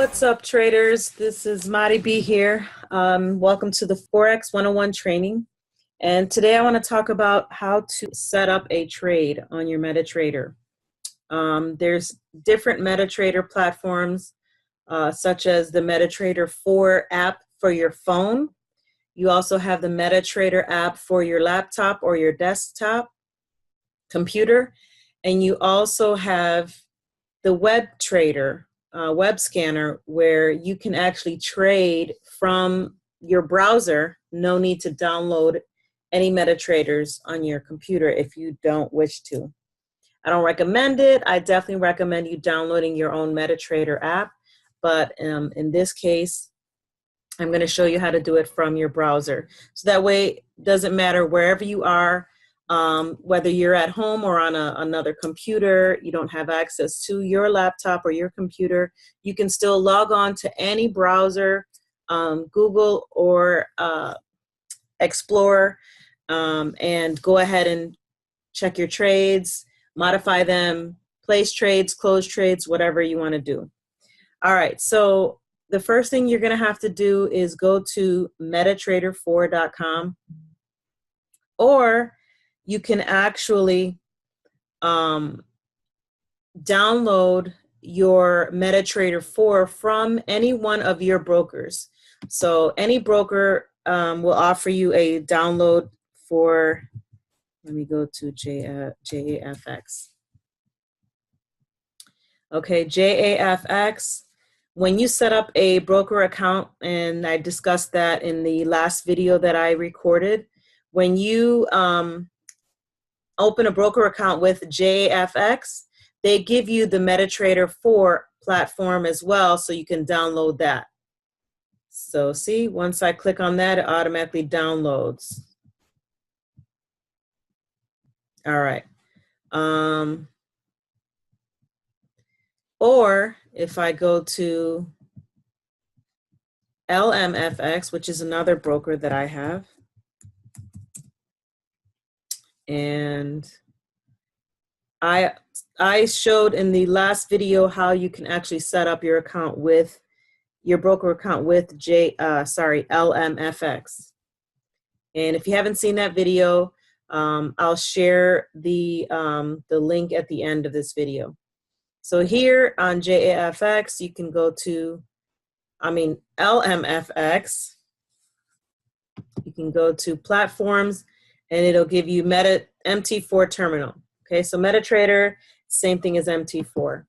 what's up, traders? This is Madi B here. Welcome to the Forex 101 training. And today I want to talk about how to set up a trade on your MetaTrader. There's different MetaTrader platforms, such as the MetaTrader 4 app for your phone. You also have the MetaTrader app for your laptop or your desktop computer. And you also have the WebTrader web scanner, where you can actually trade from your browser. No need to download any MetaTraders on your computer if you don't wish to. I don't recommend it. I definitely recommend you downloading your own MetaTrader app, but in this case, I'm going to show you how to do it from your browser. So that way, it doesn't matter wherever you are, whether you're at home or on another computer, you don't have access to your laptop or your computer, you can still log on to any browser, Google or Explorer, and go ahead and check your trades, modify them, place trades, close trades, whatever you want to do. All right, so the first thing you're going to have to do is go to MetaTrader4.com, or you can actually download your MetaTrader 4 from any one of your brokers. So any broker will offer you a download for, let me go to JAFX. Okay, JAFX. When you set up a broker account, and I discussed that in the last video that I recorded, when you open a broker account with JAFX, they give you the MetaTrader 4 platform as well, so you can download that. So see, once I click on that, it automatically downloads. All right. Or if I go to LMFX, which is another broker that I have, and I showed in the last video how you can actually set up your account with your broker account with LMFX. And if you haven't seen that video, I'll share the link at the end of this video. So here on JAFX, you can go to, LMFX. You can go to platforms, and it'll give you MT4 terminal. Okay, so MetaTrader, same thing as MT4.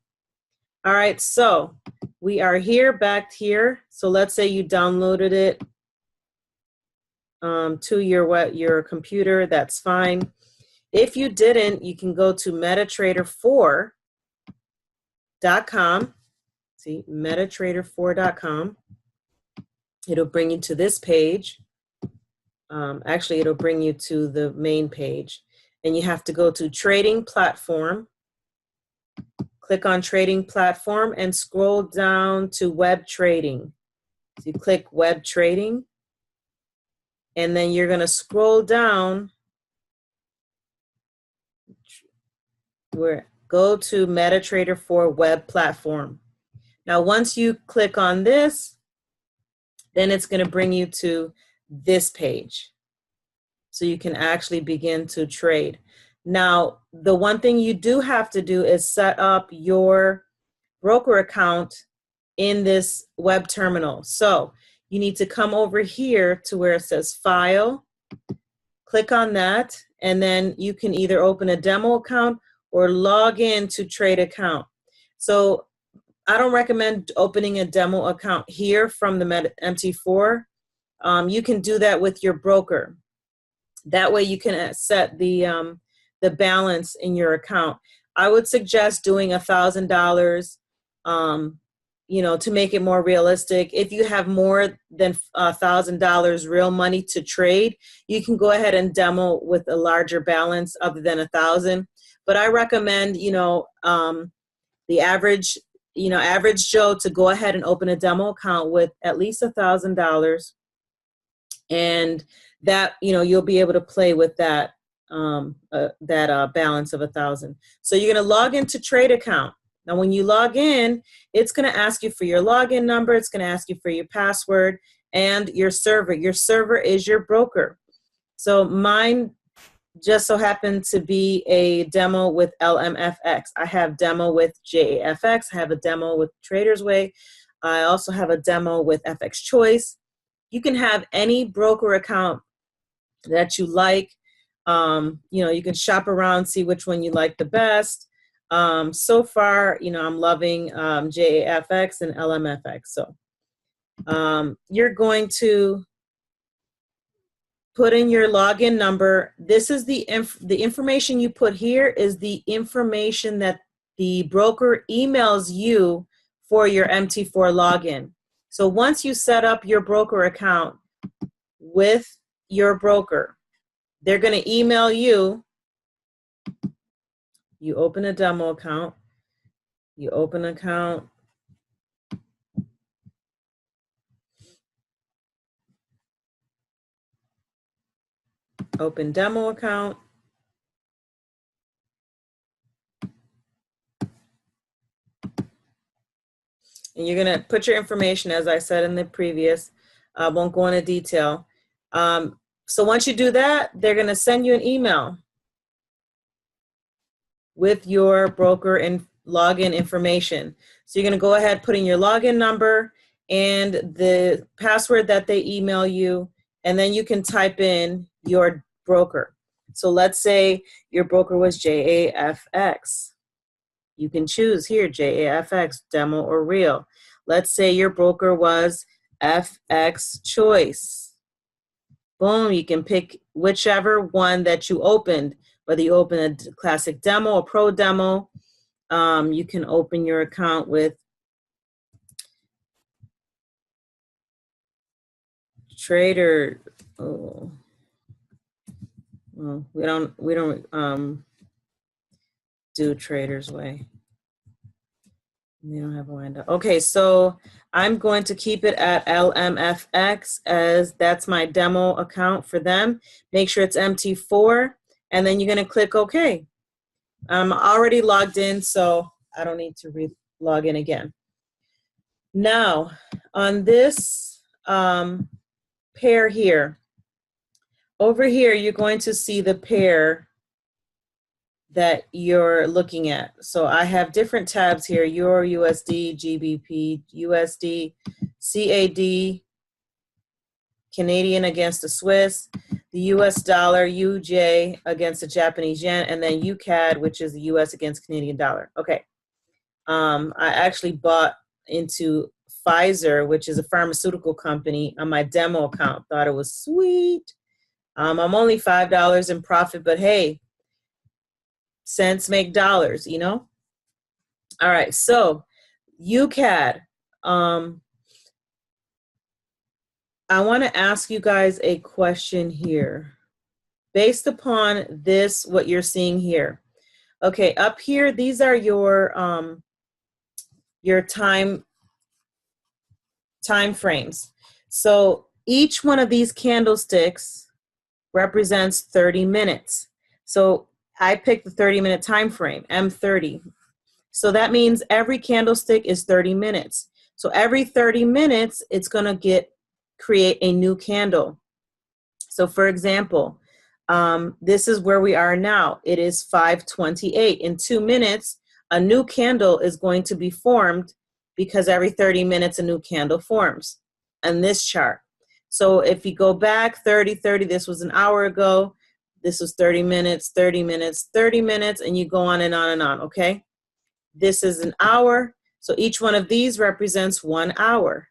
All right, so we are here, back here. So let's say you downloaded it to your computer. That's fine. If you didn't, you can go to MetaTrader4.com. See, MetaTrader4.com. It'll bring you to this page. Actually, it'll bring you to the main page. And you have to go to Trading Platform. Click on Trading Platform and scroll down to Web Trading. So you click Web Trading. And then you're going to scroll down. Go to MetaTrader 4 Web Platform. Now, once you click on this, then it's going to bring you to this page. So you can actually begin to trade. Now, the one thing you do have to do is set up your broker account in this web terminal. So you need to come over here to where it says File, click on that, and then you can either open a demo account or log in to Trade Account. So I don't recommend opening a demo account here from the MT4. You can do that with your broker. That way you can set the balance in your account. I would suggest doing $1,000, to make it more realistic. If you have more than $1,000 real money to trade, you can go ahead and demo with a larger balance other than 1,000. But I recommend, the average Joe to go ahead and open a demo account with at least $1,000, and that you'll be able to play with that balance of 1,000. So you're going to log into Trade Account. Now, when you log in, it's going to ask you for your login number. It's going to ask you for your password and your server. Your server is your broker. So mine just so happened to be a demo with LMFX. I have demo with JAFX. I have a demo with Trader's Way. I also have a demo with FX Choice. You can have any broker account that you like. You can shop around, see which one you like the best. So far, I'm loving JAFX and LMFX. So you're going to put in your login number. This is the information you put here is the information that the broker emails you for your MT4 login. So once you set up your broker account with your broker, they're going to email you. You open a demo account. You open an account. Open demo account. And you're going to put your information, as I said in the previous. I won't go into detail. So once you do that, they're going to send you an email with your broker and login information. So you're going to go ahead, put in your login number and the password that they email you, and then you can type in your broker. So let's say your broker was JAFX. You can choose here, JAFX, demo or real. Let's say your broker was FX Choice. Boom, you can pick whichever one that you opened, whether you open a classic demo, a pro demo. You can open your account with Trader. Oh, well, we don't do Trader's Way. We don't have a window. Okay, so I'm going to keep it at LMFX as that's my demo account for them. Make sure it's MT4, and then you're going to click OK. I'm already logged in, so I don't need to log in again. Now, on this pair here, over here, you're going to see the pair that you're looking at. So I have different tabs here: Euro USD, GBP USD, CAD, Canadian against the Swiss, the US dollar, UJ against the Japanese yen, and then UCAD, which is the US against Canadian dollar. Okay. I actually bought into Pfizer, which is a pharmaceutical company, on my demo account. Thought it was sweet. I'm only $5 in profit, but hey, cents make dollars, you know? All right, so UCAD. I want to ask you guys a question here. Based upon this, what you're seeing here. Okay, up here, these are your time frames. So each one of these candlesticks represents 30 minutes. So I picked the 30-minute time frame, M30. So that means every candlestick is 30 minutes. So every 30 minutes, it's going to create a new candle. So for example, this is where we are now. It is 5:28. In 2 minutes, a new candle is going to be formed because every 30 minutes a new candle forms on this chart. So if you go back 30, this was an hour ago. This was 30 minutes, 30 minutes, 30 minutes, and you go on and on and on, okay? This is an hour. So each one of these represents 1 hour.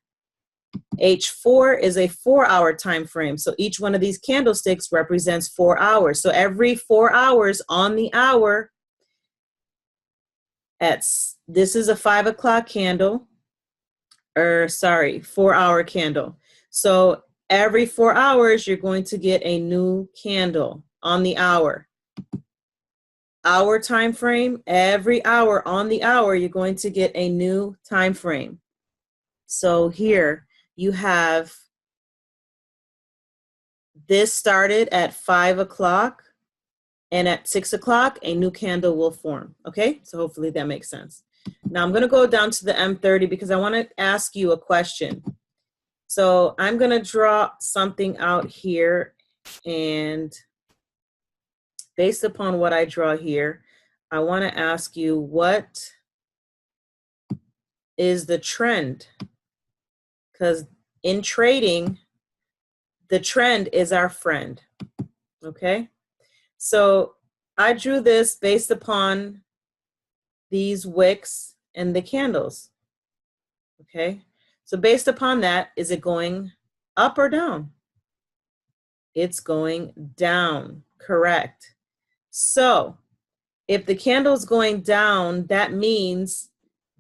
H4 is a 4-hour time frame. So each one of these candlesticks represents 4 hours. So every 4 hours on the hour, this is a 5 o'clock candle, 4-hour candle. So every 4 hours, you're going to get a new candle on the hour. Hour time frame, every hour on the hour, you're going to get a new time frame. So here you have this started at 5 o'clock, and at 6 o'clock, a new candle will form. Okay, so hopefully that makes sense. Now I'm going to go down to the M30 because I want to ask you a question. So I'm going to draw something out here, and based upon what I draw here, I want to ask you, what is the trend? Because in trading, the trend is our friend, okay? So I drew this based upon these wicks and the candles, okay? So based upon that, is it going up or down? It's going down, correct. So if the candle's going down, that means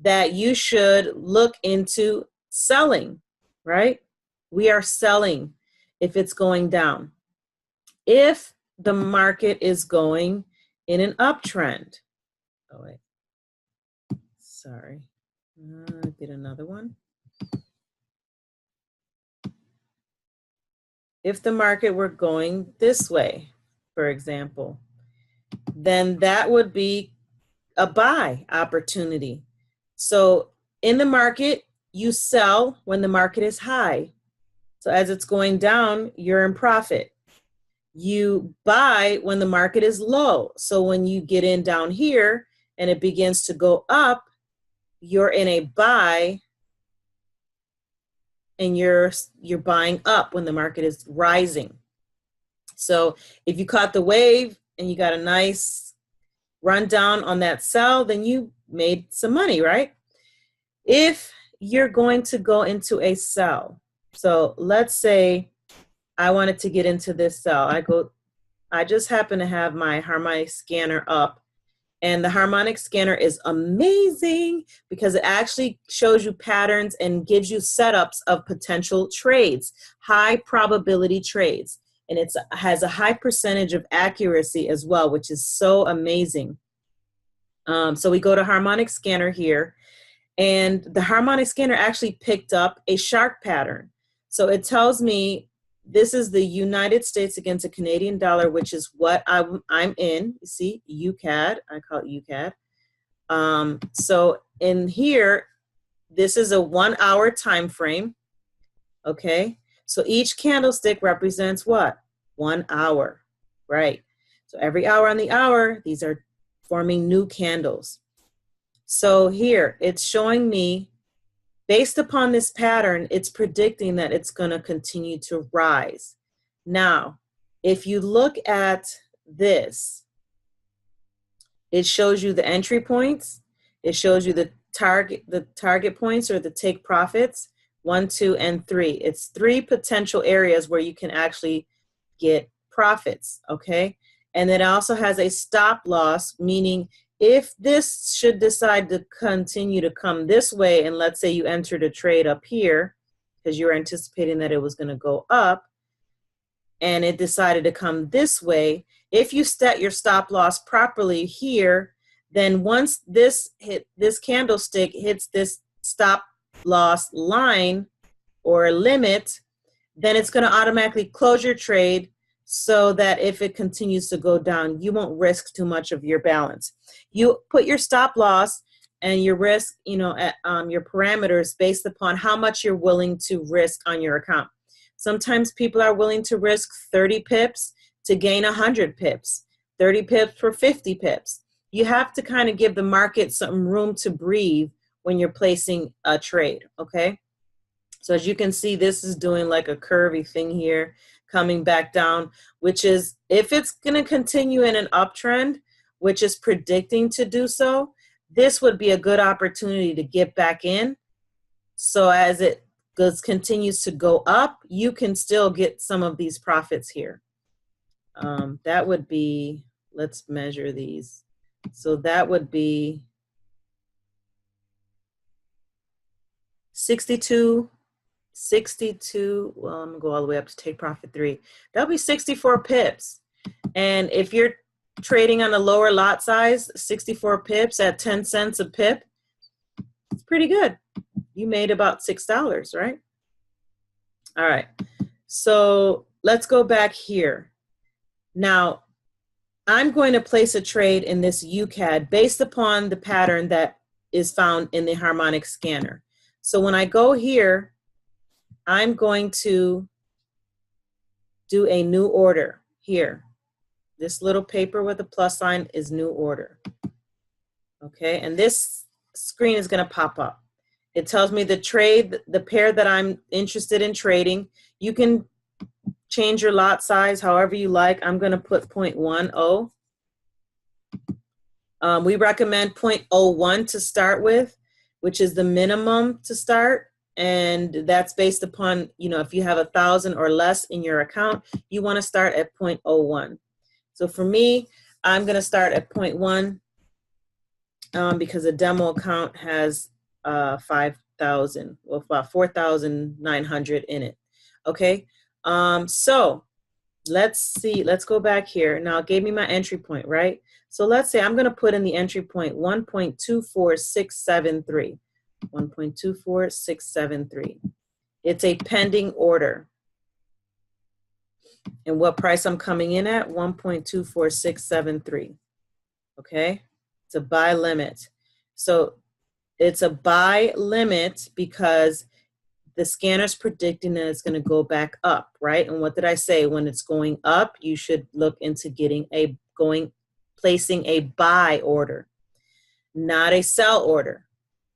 that you should look into selling, right? We are selling if it's going down. If the market is going in an uptrend, oh wait, sorry, get another one. If the market were going this way, for example, then that would be a buy opportunity. So in the market, you sell when the market is high. So as it's going down, you're in profit. You buy when the market is low. So when you get in down here and it begins to go up, you're in a buy, and you're buying up when the market is rising. So if you caught the wave and you got a nice rundown on that sell, then you made some money, right? If you're going to go into a sell, so let's say I wanted to get into this sell. I just happen to have my Harmonic Scanner up, and the Harmonic Scanner is amazing because it actually shows you patterns and gives you setups of potential trades, high probability trades. And it has a high percentage of accuracy as well, which is so amazing. So we go to Harmonic Scanner here, and the Harmonic Scanner actually picked up a shark pattern. So it tells me this is the United States against the Canadian dollar, which is what I'm in. You see, UCAD, I call it UCAD. So in here, this is a 1 hour time frame, okay? So each candlestick represents what? 1 hour, right? So every hour on the hour, these are forming new candles. So here, it's showing me, based upon this pattern, it's predicting that it's going to continue to rise. Now, if you look at this, it shows you the entry points. It shows you the target points, or the take profits, 1, 2, and 3. It's 3 potential areas where you can actually get profits, okay? And it also has a stop loss, meaning if this should decide to continue to come this way, and let's say you entered a trade up here because you were anticipating that it was going to go up, and it decided to come this way, if you set your stop loss properly here, then once this candlestick hits this stop loss line or limit, then it's going to automatically close your trade, so that if it continues to go down, you won't risk too much of your balance. You put your stop loss and your risk, at your parameters based upon how much you're willing to risk on your account. Sometimes people are willing to risk 30 pips to gain 100 pips, 30 pips for 50 pips. You have to kind of give the market some room to breathe when you're placing a trade, okay? So as you can see, this is doing like a curvy thing here, coming back down, which is, if it's going to continue in an uptrend, which is predicting to do so, this would be a good opportunity to get back in. So as it continues to go up, you can still get some of these profits here. That would be, let's measure these. So that would be 62, well, I'm gonna go all the way up to take profit 3. That'll be 64 pips. And if you're trading on a lower lot size, 64 pips at 10 cents a pip, it's pretty good. You made about $6, right? All right, so let's go back here. Now, I'm going to place a trade in this UCAD based upon the pattern that is found in the Harmonic Scanner. So when I go here, I'm going to do a new order here. This little paper with a plus sign is new order. Okay, and this screen is going to pop up. It tells me the trade, the pair that I'm interested in trading. You can change your lot size however you like. I'm going to put 0.10. We recommend 0.01 to start with, which is the minimum to start. And that's based upon, you know, if you have 1,000 or less in your account, you want to start at 0.01. So for me, I'm going to start at 0.1 because the demo account has 5,000, well, about 4,900 in it. Okay, so let's see, let's go back here. Now it gave me my entry point, right? So let's say I'm going to put in the entry point 1.24673. 1.24673. It's a pending order. And what price I'm coming in at? 1.24673. Okay? It's a buy limit. So it's a buy limit because the scanner's predicting that it's going to go back up, right? And what did I say? When it's going up, you should look into getting placing a buy order, not a sell order.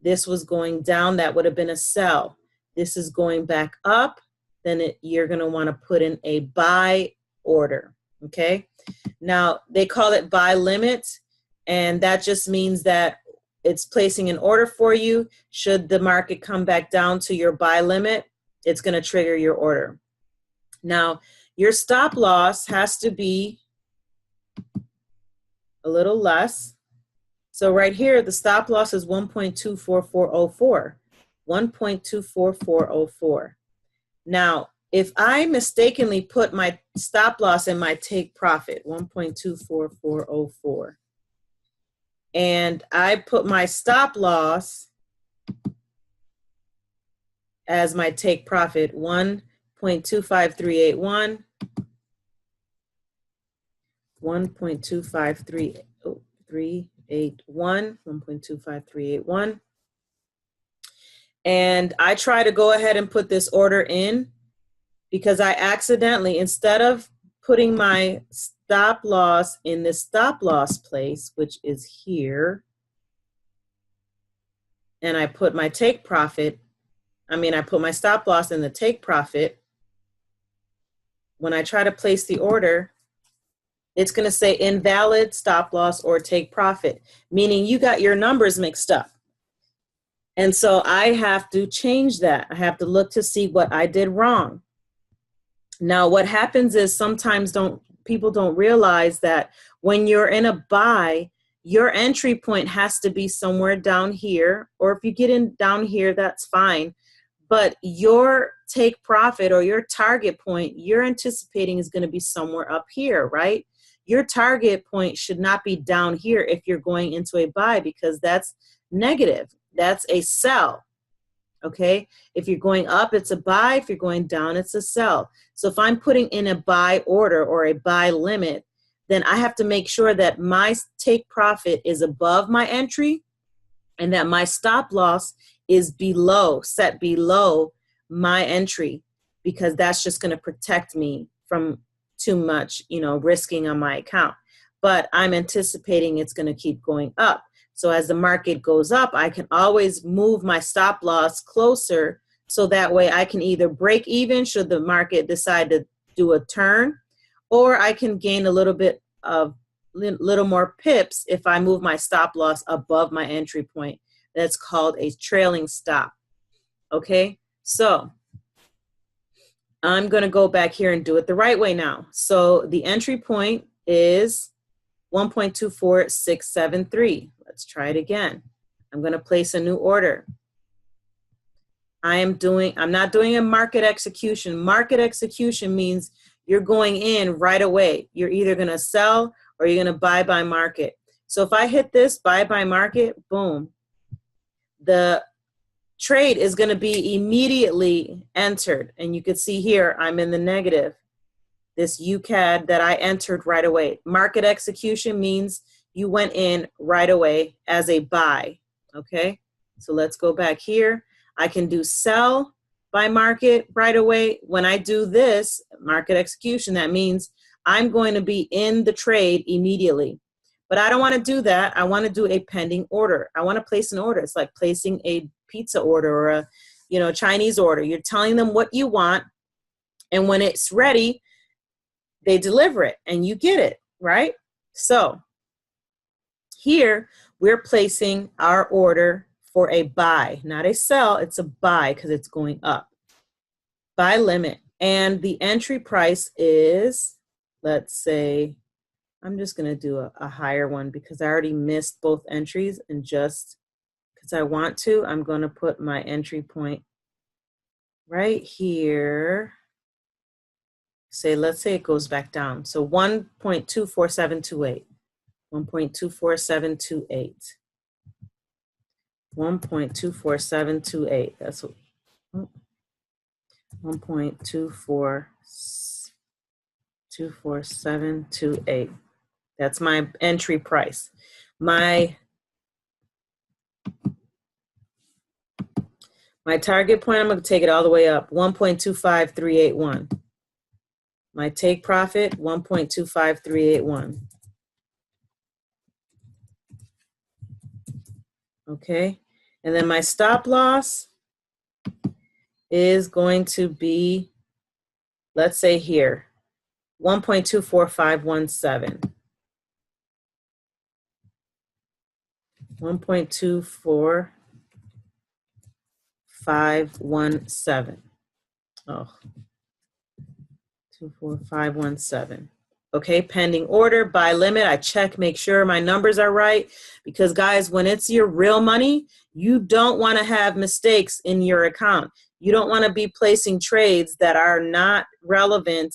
This was going down, that would have been a sell. This is going back up, then you're going to want to put in a buy order, okay? Now, they call it buy limit, and that just means that it's placing an order for you. Should the market come back down to your buy limit, it's going to trigger your order. Now, your stop loss has to be a little less. So right here, the stop loss is 1.24404. 1.24404. Now, if I mistakenly put my stop loss in my take profit, 1.24404, and I put my stop loss as my take profit, 1.25381, 1.25381, and I try to go ahead and put this order in because I accidentally, instead of putting my stop loss in this stop loss place, which is here, and I put my take profit, I put my stop loss in the take profit, when I try to place the order, it's going to say invalid stop loss or take profit, meaning you got your numbers mixed up. And so I have to change that. I have to look to see what I did wrong. Now, what happens is sometimes people don't realize that when you're in a buy, your entry point has to be somewhere down here, or if you get in down here, that's fine. But your take profit or your target point, you're anticipating is going to be somewhere up here, right? Your target point should not be down here if you're going into a buy, because that's negative. That's a sell. Okay, if you're going up, it's a buy. If you're going down, it's a sell. So if I'm putting in a buy order or a buy limit, then I have to make sure that my take profit is above my entry and that my stop loss is set below my entry, because that's just going to protect me from too much, risking on my account. But I'm anticipating it's going to keep going up. So as the market goes up, I can always move my stop loss closer, so that way I can either break even should the market decide to do a turn, or I can gain a little more pips if I move my stop loss above my entry point. That's called a trailing stop. Okay, so I'm going to go back here and do it the right way now. So the entry point is 1.24673. Let's try it again. I'm going to place a new order. I'm not doing a market execution. Market execution means you're going in right away. You're either going to sell or you're going to buy by market. So if I hit this buy by market, boom, the trade is going to be immediately entered. And you can see here, I'm in the negative. This UCAD that I entered right away. Market execution means you went in right away as a buy, Okay, so let's go back here. I can do sell by market right away. When I do this market execution, that means I'm going to be in the trade immediately. But I don't want to do that. I want to do a pending order. I want to place an order. It's like placing a pizza order or a, you know, Chinese order. You're telling them what you want, and when it's ready, they deliver it and you get it, right? So here we're placing our order for a buy, not a sell. It's a buy because it's going up. Buy limit. And the entry price is, let's say, I'm just going to do a higher one because I already missed both entries, and just because I want to, I'm going to put my entry point right here. Say, let's say it goes back down. So 1.24728. 1.24728. 1.24728. That's what. 1.24728. That's my entry price. My target point, I'm going to take it all the way up, 1.25381. My take profit, 1.25381. Okay, and then my stop loss is going to be, let's say here, 1.24517. 1.24517. Oh, 24517. Okay, pending order, buy limit. I check, make sure my numbers are right, because guys, when it's your real money, you don't want to have mistakes in your account. You don't want to be placing trades that are not relevant,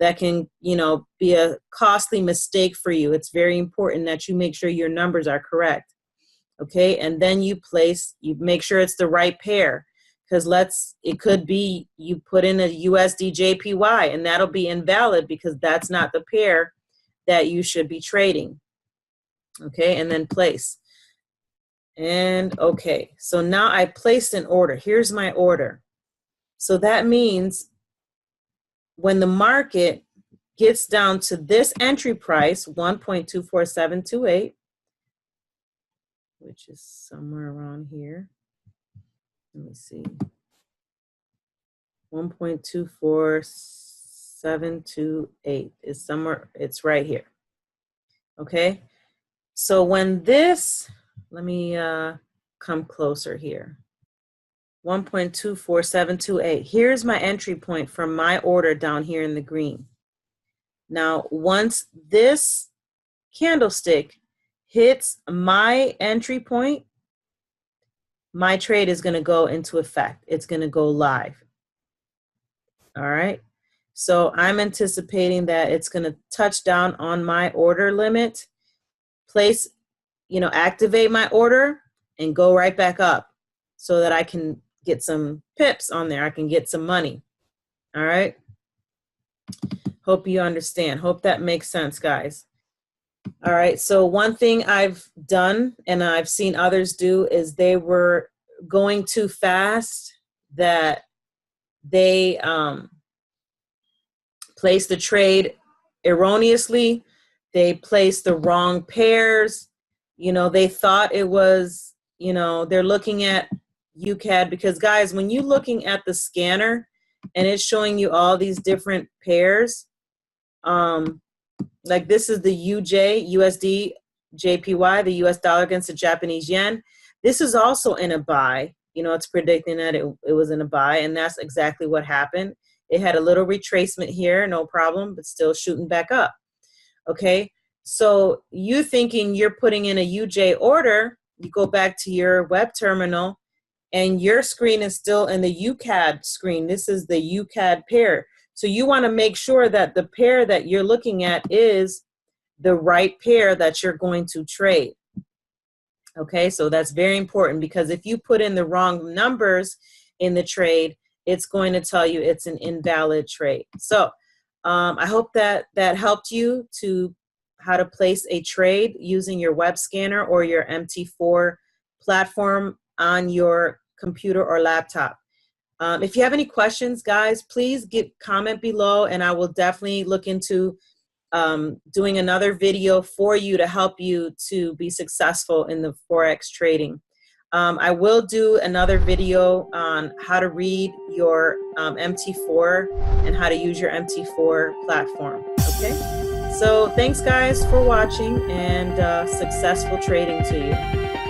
that can, you know, be a costly mistake for you. It's very important that you make sure your numbers are correct. Okay, and then you make sure it's the right pair, because it could be you put in a USD JPY and that'll be invalid because that's not the pair that you should be trading. Okay, and then place. And okay, so now I placed an order. Here's my order. So that means when the market gets down to this entry price, 1.24728, which is somewhere around here. Let me see. 1.24728 is somewhere, it's right here. Okay. So when this, let me come closer here. 1.24728. Here's my entry point from my order down here in the green. Now, once this candlestick hits my entry point, my trade is going to go into effect. It's going to go live. All right. So I'm anticipating that it's going to touch down on my order limit, place, you know, activate my order and go right back up so that I can get some pips on there. I can get some money. All right. Hope you understand. Hope that makes sense, guys. All right. So one thing I've done and I've seen others do is they were going too fast, that they placed the trade erroneously. They placed the wrong pairs. You know, they thought it was, you know, they're looking at UCAD, because guys, when you're looking at the scanner and it's showing you all these different pairs, like this is the USD JPY, the US dollar against the Japanese yen. This is also in a buy. You know, it's predicting that it was in a buy, and that's exactly what happened. It had a little retracement here, no problem, but still shooting back up. Okay, so you thinking you're putting in a UJ order, you go back to your web terminal and your screen is still in the UCAD screen. This is the UCAD pair. So you want to make sure that the pair that you're looking at is the right pair that you're going to trade. Okay, so that's very important, because if you put in the wrong numbers in the trade, it's going to tell you it's an invalid trade. So I hope that helped you to how to place a trade using your web scanner or your MT4 platform on your computer or laptop. If you have any questions, guys, please comment below, and I will definitely look into doing another video for you to help you to be successful in the Forex trading. I will do another video on how to read your MT4 and how to use your MT4 platform. Okay, so thanks guys for watching, and successful trading to you.